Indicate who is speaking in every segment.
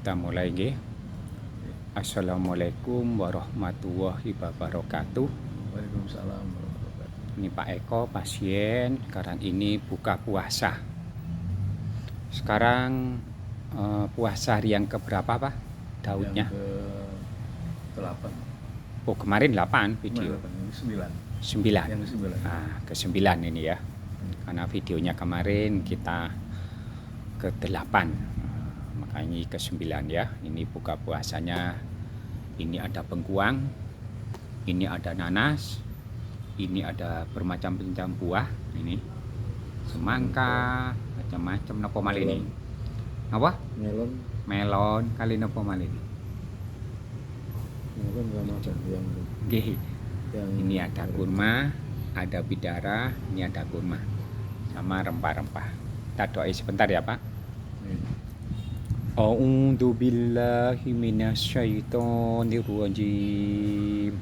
Speaker 1: Kita mulai nggih. Assalamualaikum warahmatullahi wabarakatuh.
Speaker 2: Waalaikumsalam warahmatullahi wabarakatuh.
Speaker 1: Ini Pak Eko, pasien. Sekarang ini buka puasa. Sekarang puasa hari yang keberapa Pak? Daudnya?
Speaker 2: Yang ke-8.
Speaker 1: Oh, kemarin 8 video.
Speaker 2: Yang ke-9.
Speaker 1: 9.
Speaker 2: Yang ke-9.
Speaker 1: Nah, ke-9 ini ya. Karena videonya kemarin kita ke-8. Makanya ini ke-9 ya. Ini buka puasanya. Ini ada bengkuang. Ini ada nanas. Ini ada bermacam-macam buah. Ini semangka, macam-macam napa malih ini. Apa? Melon kali napa malih ini.
Speaker 2: Melon sama yang
Speaker 1: Nggih. Ini ada kurma, ada bidara, ini ada kurma. Sama rempah-rempah. Kita doa sebentar ya, Pak. A'udzu billahi minasyaitonir rajim.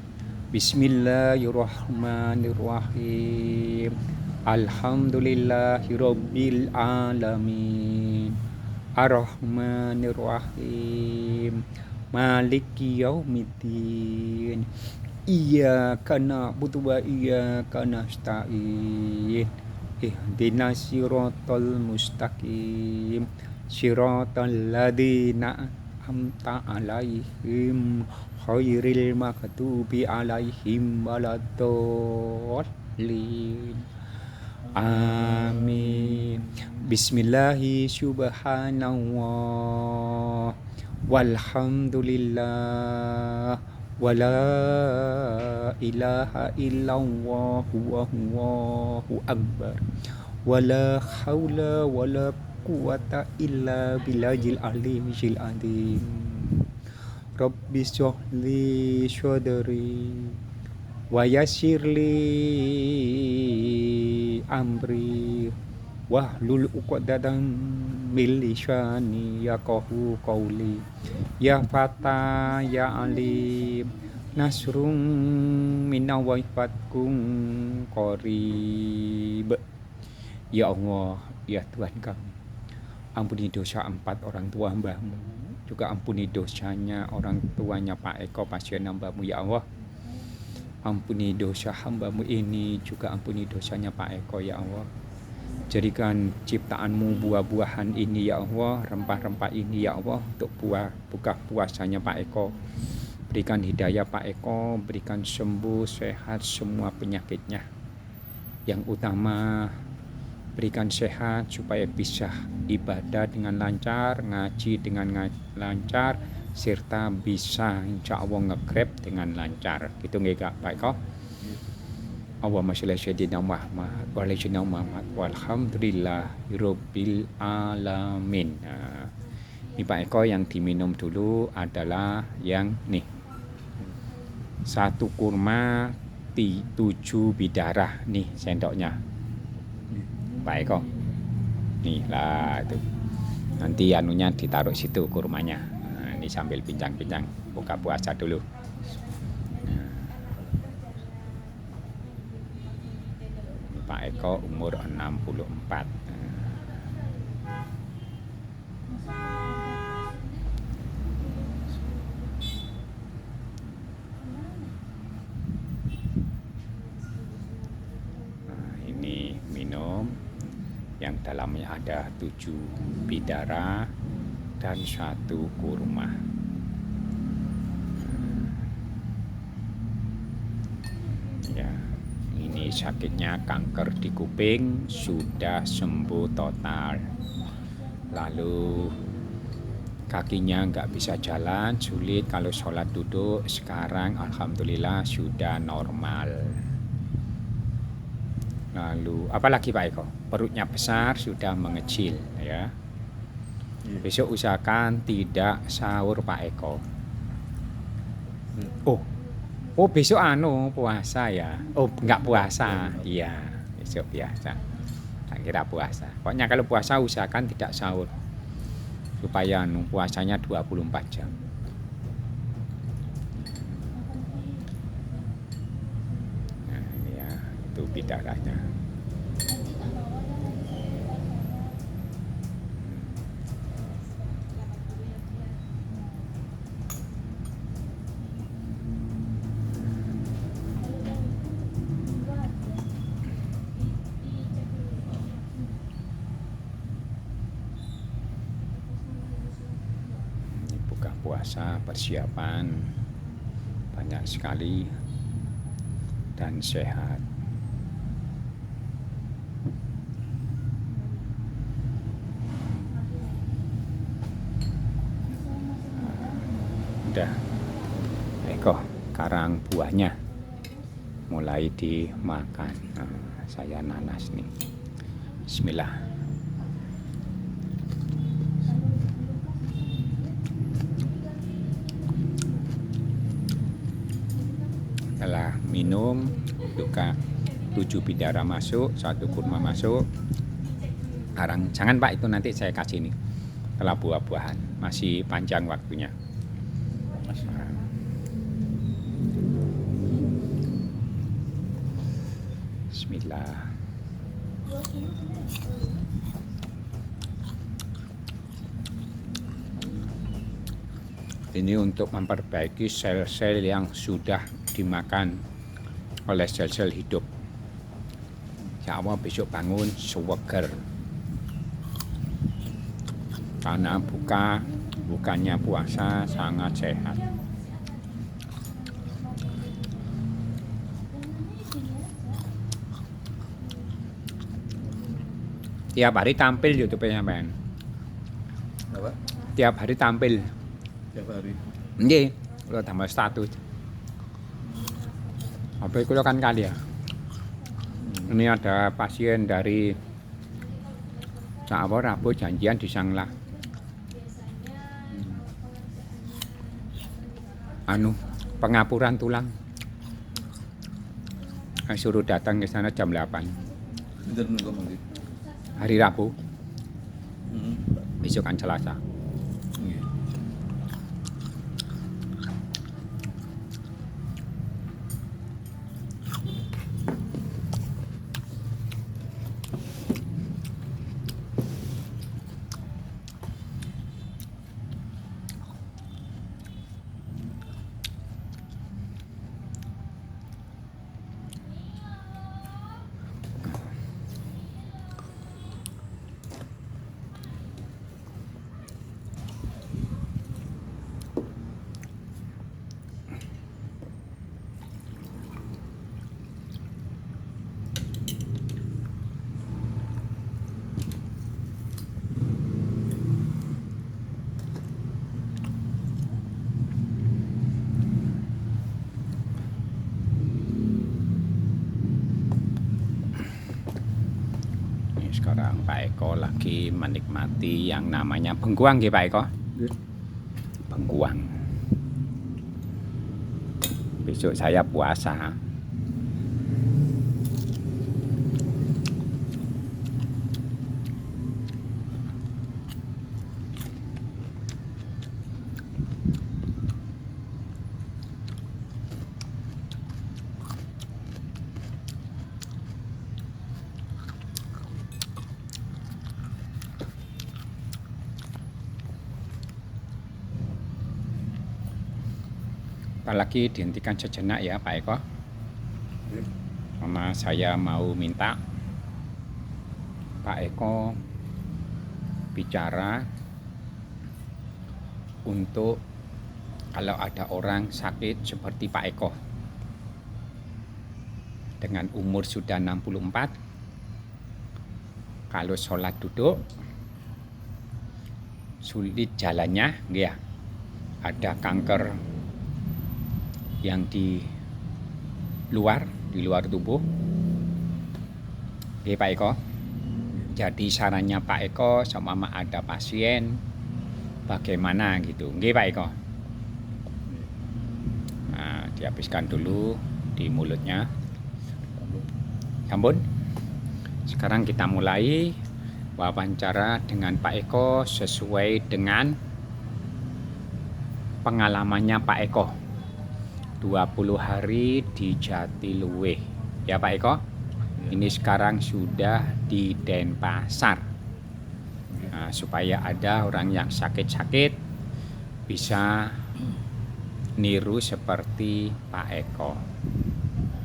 Speaker 1: Bismillahirrahmanirrahim. Alhamdulillahirabbil alamin. Arrahmanirrahim. Maliki yaumiddin. Iyyaka na'budu wa iyyaka nasta'in. Ihdinas siratal mustaqim. Siratal ladzina an'amta 'alaihim ghairil maghdubi 'alaihim waladdallin. Amin. Bismillahi subhanallah walhamdulillah wala ilaha illallah wallahu akbar wala haula wala quwata illa billahil aliyyil azim. Rabbi shrahli sadri wa yassirli amri wahlul 'uqdatam min lisani yafqahu qawli. Ya Fata ya Alim nasrum minawaifatkum qarib. Ya Allah, ya Tuhan kami, ampuni dosa 4 orang tua hamba-Mu, juga ampuni dosanya orang tuanya Pak Eko, pasien hamba-Mu ya Allah. Ampuni dosa hamba-Mu ini, juga ampuni dosanya Pak Eko ya Allah. Jadikan ciptaan-Mu buah-buahan ini ya Allah, rempah-rempah ini ya Allah, untuk buka puasanya Pak Eko. Berikan hidayah Pak Eko, berikan sembuh, sehat semua penyakitnya. Yang utama, berikan sehat supaya bisa ibadah dengan lancar, ngaji dengan lancar, serta bisa insya Allah nge-grab dengan lancar. Gitu nggak Pak Eko? Allahumma sholli ala sayyidina Muhammad wa ala sayyidina Muhammad walhamdulillahirabbil alamin. Nah, ini Pak Eko yang diminum dulu adalah yang nih. 1 kurma, 7 bidara nih sendoknya. Pak Eko. Nih lah itu. Nanti anunya ditaruh situ kurmanya. Nah, ini sambil bincang-bincang buka puasa dulu. Pak Eko umur 64. Nah, ini minum yang dalamnya ada 7 bidara dan 1 kurma. Ya. Ini sakitnya kanker di kuping sudah sembuh total. Lalu kakinya nggak bisa jalan, sulit kalau sholat duduk. Sekarang alhamdulillah sudah normal. Lalu apalagi Pak Eko? Perutnya besar, sudah mengecil ya. Besok usahakan tidak sahur Pak Eko. Oh besok puasa ya? Oh nggak puasa, iya besok biasa. Tak kira puasa. Pokoknya kalau puasa usahakan tidak sahur supaya puasanya 24 jam. Nah ini ya, itu bidaranya. buka puasa, persiapan banyak sekali dan sehat. Udah, Eko, karang buahnya mulai dimakan. Nah, saya nanas nih. Bismillah. Setelah minum, juga 7 bidara masuk, 1 kurma masuk. Sekarang jangan Pak, itu nanti saya kasih nih. Setelah buah-buahan, masih panjang waktunya. Bismillah. Ini untuk memperbaiki sel-sel yang sudah dimakan oleh sel-sel hidup. Ya Allah, besok bangun seger. Karena bukannya puasa sangat sehat. Tiap hari tampil YouTube-nya, Ben.
Speaker 2: Apa?
Speaker 1: Tiap hari tampil.
Speaker 2: Tiap hari.
Speaker 1: Nggih, kula tambah status. Apa kula kan kali ya. Ini ada pasien dari Jawa Rabu janjian di Sanglah. Pengapuran tulang. Saya suruh datang ke sana jam 8.
Speaker 2: Pinten niku mangke?
Speaker 1: Hari Rabu, besok kan Selasa.
Speaker 2: Nggih.
Speaker 1: Sekarang Pak Eko lagi menikmati yang namanya bengkuang nggih Pak Eko? Bengkuang. Besok saya puasa. Apalagi dihentikan sejenak ya Pak Eko. Karena saya mau minta Pak Eko bicara untuk kalau ada orang sakit seperti Pak Eko dengan umur sudah 64, kalau sholat duduk sulit jalannya, ya, ada kanker yang di luar tubuh. Oke Pak Eko. Jadi sarannya Pak Eko sama ada pasien bagaimana gitu. Oke Pak Eko. Nah, dihabiskan dulu di mulutnya. Sampun. Sekarang kita mulai wawancara dengan Pak Eko sesuai dengan pengalamannya Pak Eko. 20 hari di Jatiluwe. Ya Pak Eko? Ini sekarang sudah di Denpasar. Nah, supaya ada orang yang sakit-sakit bisa niru seperti Pak Eko.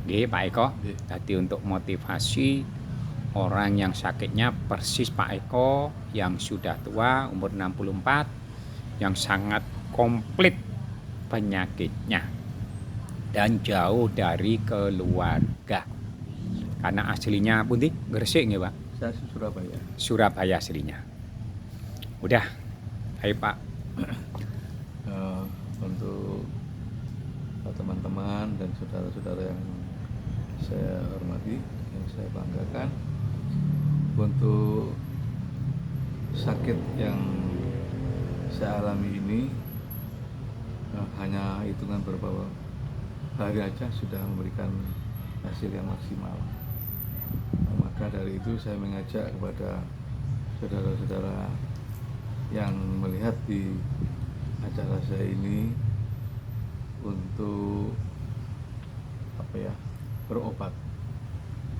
Speaker 1: Oke Pak Eko? Jadi untuk motivasi orang yang sakitnya persis Pak Eko yang sudah tua umur 64 yang sangat komplit penyakitnya dan jauh dari keluarga. Karena aslinya pundi Gresik nggih, Pak?
Speaker 2: Saya di Surabaya.
Speaker 1: Surabaya aslinya. Udah, ayo Pak.
Speaker 2: Untuk teman-teman dan saudara-saudara yang saya hormati, yang saya banggakan, untuk sakit yang saya alami ini hanya hitungan beberapa hari aja sudah memberikan hasil yang maksimal. Maka dari itu saya mengajak kepada saudara-saudara yang melihat di acara saya ini untuk berobat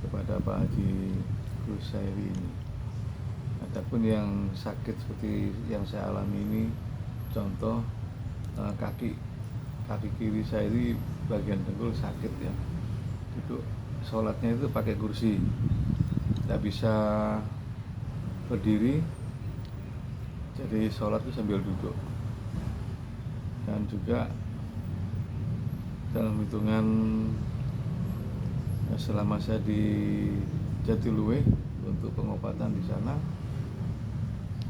Speaker 2: kepada Pak Haji Kushairi ini. Adapun yang sakit seperti yang saya alami ini, contoh kaki kiri saya ini bagian dengkul sakit ya. Duduk sholatnya itu pakai kursi, tidak bisa berdiri, jadi sholat itu sambil duduk. Dan juga dalam hitungan selama saya di Jatiluwe untuk pengobatan di sana,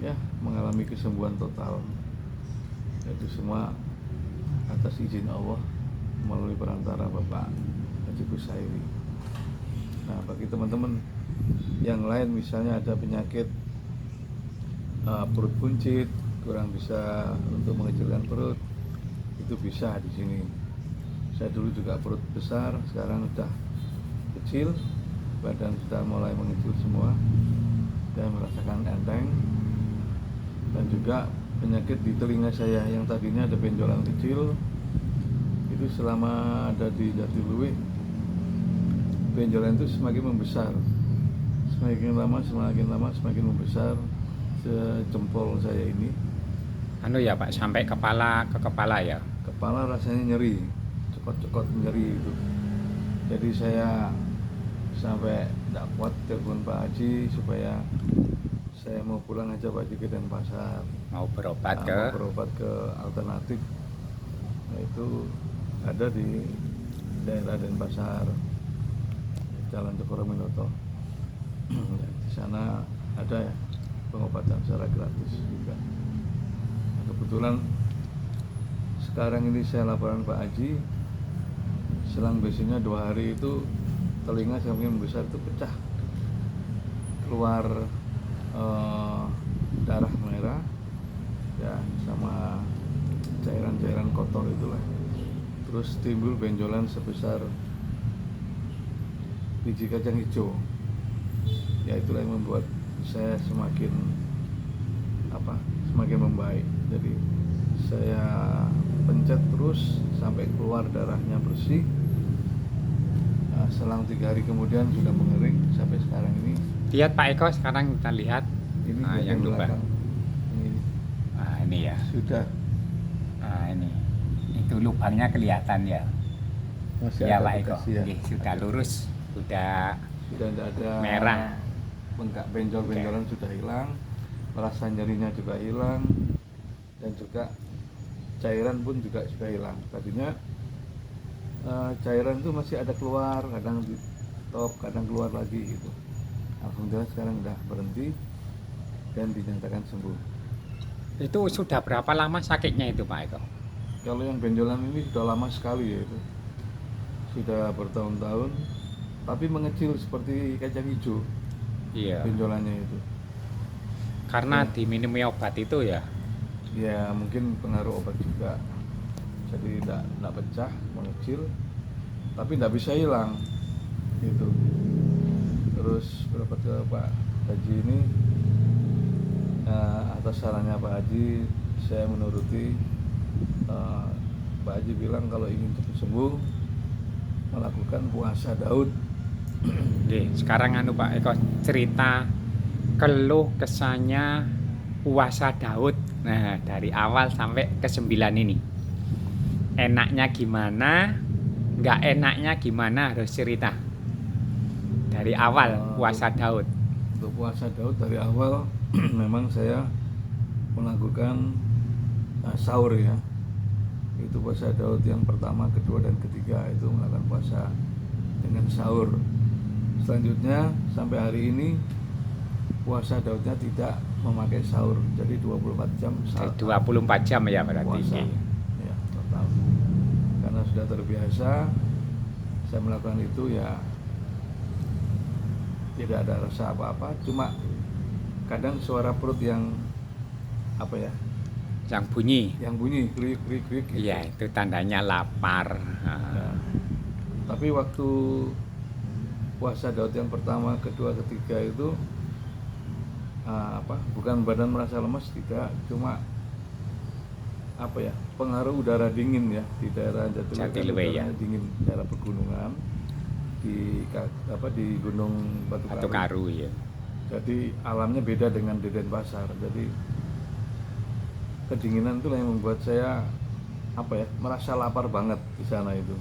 Speaker 2: ya mengalami kesembuhan total. Itu semua atas izin Allah melalui perantara Bapak Haji Kushairi. Nah, bagi teman-teman yang lain misalnya ada penyakit perut buncit, kurang bisa untuk mengecilkan perut, itu bisa di sini. Saya dulu juga perut besar, sekarang sudah kecil, badan sudah mulai mengecil semua, dan merasakan enteng. Dan juga penyakit di telinga saya yang tadinya ada benjolan kecil, itu selama ada di Jatiluwe, benjolan itu semakin membesar, semakin lama semakin membesar sejempol saya ini.
Speaker 1: Anu ya Pak, sampai ke kepala ya.
Speaker 2: Kepala rasanya nyeri, cekot-cekot nyeri itu. Jadi saya sampai tidak kuat telepon Pak Haji supaya saya mau pulang aja Pak Haji ke Denpasar.
Speaker 1: Mau berobat
Speaker 2: Mau berobat ke alternatif. Nah, itu ada di daerah Denpasar, Jalan Cokroaminoto. Di sana ada ya pengobatan secara gratis juga. Nah, kebetulan sekarang ini saya laporan Pak Haji, selang biasanya 2 hari itu telinga semakin besar itu pecah, keluar darah merah ya, sama cairan-cairan kotor itulah. Terus timbul benjolan sebesar biji kacang hijau. Ya itulah yang membuat saya semakin membaik. Jadi saya pencet terus sampai keluar darahnya bersih. Nah, selang 3 hari kemudian sudah mengering sampai sekarang ini.
Speaker 1: Lihat Pak Eko, sekarang kita lihat
Speaker 2: Ini
Speaker 1: yang lubang. Ini ya.
Speaker 2: Sudah.
Speaker 1: Ini. Itu lubangnya kelihatan ya.
Speaker 2: Masih
Speaker 1: Ya
Speaker 2: ada
Speaker 1: Pak Eko.
Speaker 2: bekas, ya.
Speaker 1: Sudah lurus, sudah
Speaker 2: Sudah tidak ada
Speaker 1: merah.
Speaker 2: Bengkak benjol-benjolan sudah hilang, rasa nyerinya juga hilang, dan juga cairan pun juga sudah hilang. Tadinya cairan itu masih ada keluar, kadang di top, kadang keluar lagi gitu. Alhamdulillah sekarang udah berhenti dan dinyatakan sembuh.
Speaker 1: Itu sudah berapa lama sakitnya itu Pak Eko?
Speaker 2: Kalau yang benjolan ini sudah lama sekali ya, itu sudah bertahun-tahun, tapi mengecil seperti kacang hijau.
Speaker 1: Iya.
Speaker 2: Benjolannya itu.
Speaker 1: Karena
Speaker 2: Ya.
Speaker 1: diminumi obat itu ya.
Speaker 2: Ya mungkin pengaruh obat juga, jadi tidak pecah, mengecil, tapi tidak bisa hilang gitu. Terus berobat ke Pak Haji ini, atas sarannya Pak Haji saya menuruti. Pak Haji bilang kalau ingin cepat sembuh melakukan puasa Daud.
Speaker 1: Oke, sekarang Pak Eko cerita keluh kesahnya puasa Daud. Nah, dari awal sampai ke 9 ini. Enaknya gimana? Nggak enaknya gimana, harus cerita. Dari awal puasa Daud.
Speaker 2: Untuk puasa Daud dari awal memang saya melakukan sahur ya. Itu puasa Daud yang pertama, kedua, dan ketiga itu melakukan puasa dengan sahur. Selanjutnya sampai hari ini puasa Daudnya tidak memakai sahur, jadi 24 jam
Speaker 1: 24 jam ya berarti.
Speaker 2: puasa. Ya, total. Karena sudah terbiasa, saya melakukan itu ya tidak ada rasa apa-apa, cuma kadang suara perut yang apa ya,
Speaker 1: Yang bunyi.
Speaker 2: yang bunyi klik klik klik gitu.
Speaker 1: Iya, itu tandanya lapar.
Speaker 2: Ya. Tapi waktu puasa Daud yang pertama, kedua, ketiga itu bukan badan merasa lemas, tidak, cuma apa ya, pengaruh udara dingin ya di daerah
Speaker 1: Jatiluwe ya.
Speaker 2: dingin, daerah pegunungan di Gunung Batu
Speaker 1: Batu Karu ya.
Speaker 2: Jadi alamnya beda dengan di Denpasar. Jadi kedinginan itulah yang membuat saya merasa lapar banget di sana itu.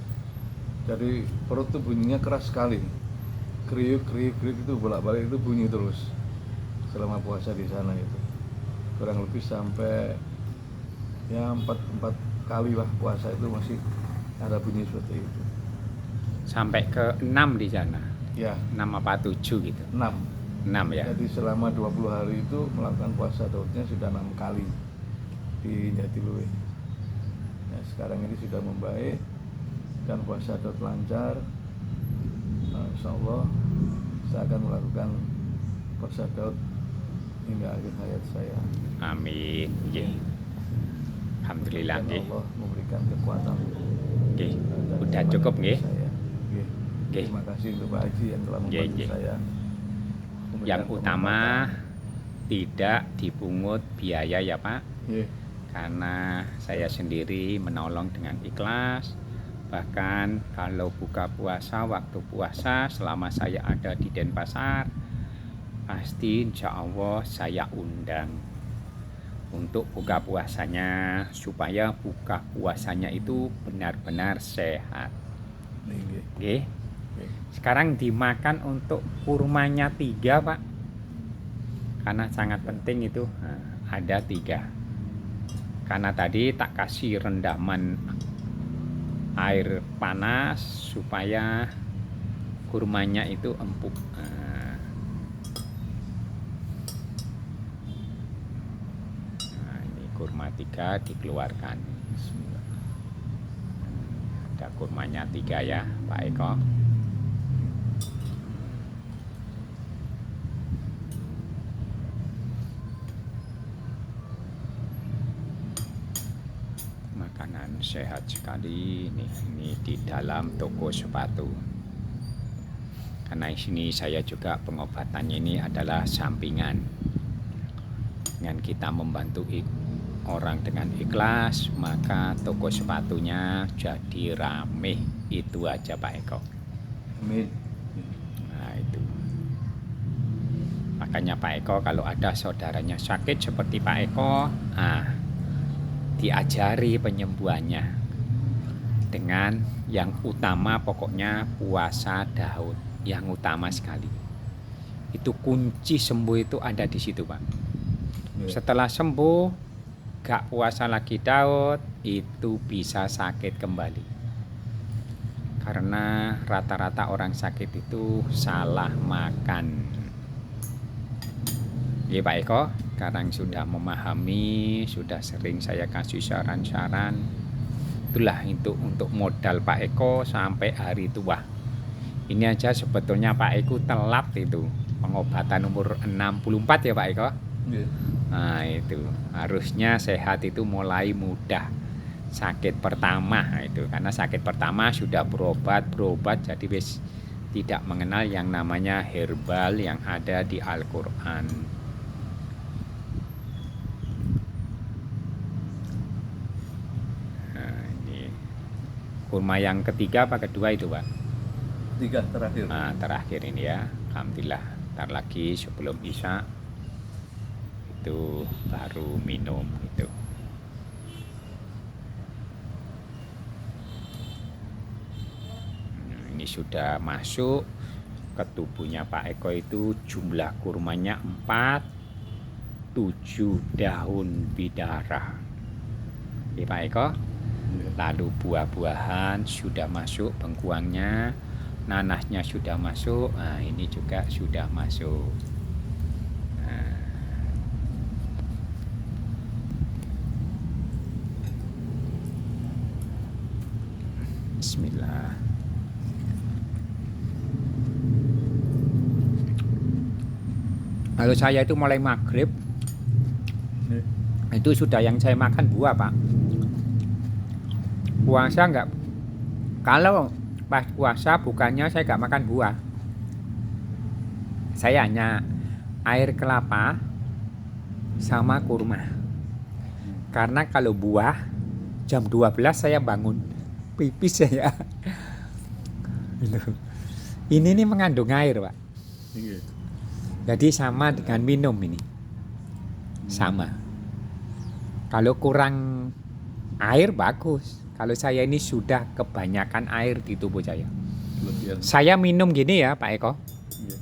Speaker 2: Jadi perut tuh bunyinya keras sekali, kriuk kriuk kriuk itu bolak-balik, itu bunyi terus selama puasa di sana itu. Kurang lebih sampai ya 4 kali lah puasa itu masih ada bunyi seperti itu.
Speaker 1: Sampai ke 6 di sana.
Speaker 2: Ya,
Speaker 1: 6 apa 7 gitu.
Speaker 2: 6.
Speaker 1: 6 ya.
Speaker 2: Jadi selama 20 hari itu melakukan puasa Daudnya sudah 6 kali di Jatiluwe. Ya, sekarang ini sudah membaik dan puasa Daud lancar. Nah, insya Allah saya akan melakukan puasa Daud hingga akhir hayat saya.
Speaker 1: Amin. Nggih. Alhamdulillah
Speaker 2: Dan
Speaker 1: nggih.
Speaker 2: Allah memberikan kekuatan.
Speaker 1: Nggih.
Speaker 2: dan
Speaker 1: Udah
Speaker 2: semangat
Speaker 1: cukup nggih.
Speaker 2: saya. Nggih.
Speaker 1: Nggih.
Speaker 2: Terima kasih untuk Pak Haji yang telah
Speaker 1: Nggih,
Speaker 2: membantu
Speaker 1: nggih.
Speaker 2: saya. memberikan
Speaker 1: Yang utama
Speaker 2: pengobatan.
Speaker 1: tidak dipungut biaya ya Pak.
Speaker 2: Nggih.
Speaker 1: Karena saya sendiri menolong dengan ikhlas. Bahkan kalau buka puasa, waktu puasa selama saya ada di Denpasar, pasti insya Allah saya undang untuk buka puasanya, supaya buka puasanya itu benar-benar sehat.
Speaker 2: Nggih.
Speaker 1: Oke.
Speaker 2: Nggih.
Speaker 1: Sekarang dimakan untuk kurmanya 3 Pak, karena sangat penting itu. Nah, ada 3. Karena tadi tak kasih rendaman air panas supaya kurmanya itu empuk. Nah, ini kurma 3 dikeluarkan.
Speaker 2: Bismillah.
Speaker 1: Ada kurmanya 3 ya Pak Eko. Makanan sehat sekali ini di dalam toko sepatu. Karena di sini saya juga pengobatannya ini adalah sampingan. Dengan kita membantu orang dengan ikhlas, maka toko sepatunya jadi rame. Itu aja Pak Eko.
Speaker 2: Amin.
Speaker 1: Nah itu. Makanya Pak Eko kalau ada saudaranya sakit seperti Pak Eko, diajari penyembuhannya dengan yang utama, pokoknya puasa Daud yang utama sekali. Itu kunci sembuh itu ada di situ Pak. Setelah sembuh, gak puasa lagi Daud, itu bisa sakit kembali. Karena rata-rata orang sakit itu salah makan. Ya Pak Eko, sekarang sudah memahami, sudah sering saya kasih saran-saran. Itulah untuk modal Pak Eko sampai hari tua. Ini aja sebetulnya Pak Eko telat itu. Pengobatan umur 64 ya Pak Eko.
Speaker 2: Yeah.
Speaker 1: Nah itu harusnya sehat itu mulai mudah. Sakit pertama itu, karena sakit pertama sudah berobat jadi wis tidak mengenal yang namanya herbal yang ada di Al-Quran. Nah, ini kurma yang ketiga apa kedua itu Pak?
Speaker 2: 3 terakhir.
Speaker 1: Nah, terakhir ini ya. Alhamdulillah, ntar lagi sebelum Isya itu baru minum itu. Ini sudah masuk ke tubuhnya Pak Eko itu jumlah kurmanya 7 daun bidara. Oke Pak Eko, Lalu buah-buahan sudah masuk bengkuangnya, nanasnya sudah masuk, nah ini juga sudah masuk. Nah, Bismillah. Kalau saya itu mulai maghrib itu sudah yang saya makan buah, Pak. Puasa enggak? Kalau pas puasa bukannya saya enggak makan buah. Saya hanya air kelapa sama kurma. Karena kalau buah jam 12 saya bangun pipis saya. Ini nih mengandung air, Pak.
Speaker 2: Iya.
Speaker 1: Jadi sama dengan minum ini. Sama. Kalau kurang air bagus. Kalau saya ini sudah kebanyakan air di tubuh saya.
Speaker 2: Kelebihan.
Speaker 1: Saya minum gini ya Pak Eko.
Speaker 2: Iya.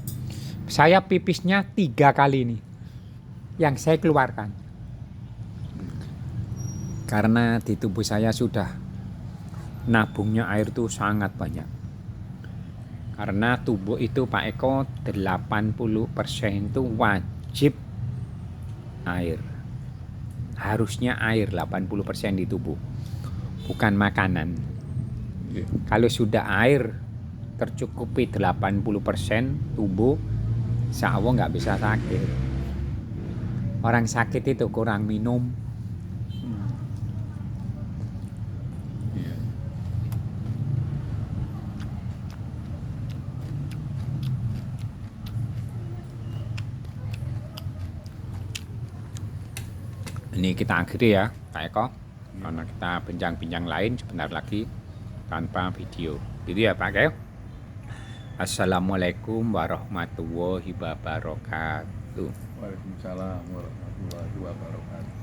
Speaker 1: Saya pipisnya 3 kali ini. Yang saya keluarkan. Karena di tubuh saya sudah nabungnya air itu sangat banyak. Karena tubuh itu Pak Eko 80% itu wajib air. Harusnya air 80% di tubuh, bukan makanan.
Speaker 2: Iya.
Speaker 1: Kalau sudah air tercukupi 80% tubuh, insya Allah nggak bisa sakit. Orang sakit itu kurang minum.
Speaker 2: Iya.
Speaker 1: Ini kita akhiri ya Pak Eko, karena kita bincang-bincang lain sebentar lagi tanpa video. Gitu ya Pak Eko. Assalamualaikum warahmatullahi wabarakatuh.
Speaker 2: Waalaikumsalam warahmatullahi wabarakatuh.